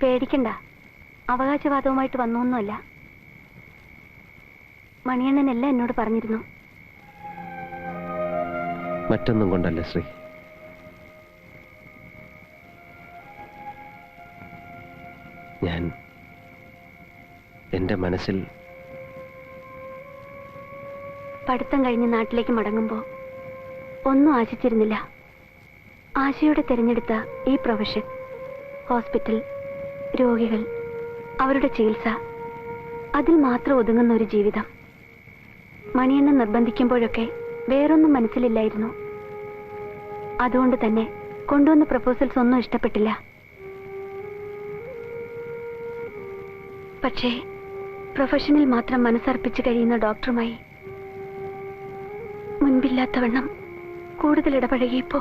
പേടിക്കണ്ട, അവകാശവാദവുമായിട്ട് വന്നൊന്നുമല്ല. മണിയണ്ണനെല്ലാം എന്നോട് പറഞ്ഞിരുന്നു. മറ്റൊന്നും കൊണ്ടല്ല ശ്രീ. ഞാൻ എന്റെ മനസ്സിൽ പഠിത്തം കഴിഞ്ഞ് നാട്ടിലേക്ക് മടങ്ങുമ്പോൾ ഒന്നും ആശിച്ചിരുന്നില്ല. ആശയോടെ തിരഞ്ഞെടുത്ത ഈ പ്രൊഫഷൻ, ഹോസ്പിറ്റൽ, രോഗികൾ, അവരുടെ ചികിത്സ, അതിൽ മാത്രം ഒതുങ്ങുന്ന ഒരു ജീവിതം. മണിയണ്ണൻ നിർബന്ധിക്കുമ്പോഴൊക്കെ വേറൊന്നും മനസ്സിലില്ലായിരുന്നു. അതുകൊണ്ട് തന്നെ കൊണ്ടുവന്ന പ്രപ്പോസൽസ് ഒന്നും ഇഷ്ടപ്പെട്ടില്ല. പക്ഷേ പ്രൊഫഷനിൽ മാത്രം മനസ്സർപ്പിച്ച് കഴിയുന്ന ഡോക്ടറുമായി മുൻപില്ലാത്തവണ്ണം കൂടുതൽ ഇടപഴകിയപ്പോ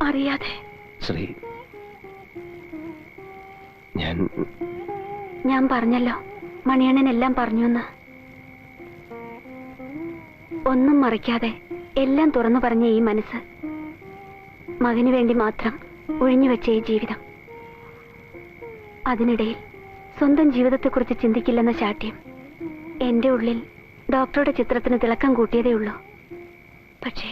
അറിയാതെ ശ്രീ, ഞാൻ പറഞ്ഞല്ലോ, മണിയണ്ണൻ എല്ലാം പറഞ്ഞുവെന്ന്. ഒന്നും മറയ്ക്കാതെ എല്ലാം തുറന്നു പറഞ്ഞ ഈ മനസ്സ്, മകന് വേണ്ടി മാത്രം ഒഴിഞ്ഞുവെച്ച ഈ ജീവിതം, അതിനിടയിൽ സ്വന്തം ജീവിതത്തെക്കുറിച്ച് ചിന്തിക്കില്ലെന്ന ശാഠ്യം എന്റെ ഉള്ളിൽ ഡോക്ടറുടെ ചിത്രത്തിന് തിളക്കം കൂട്ടിയതേ ഉള്ളൂ. പക്ഷേ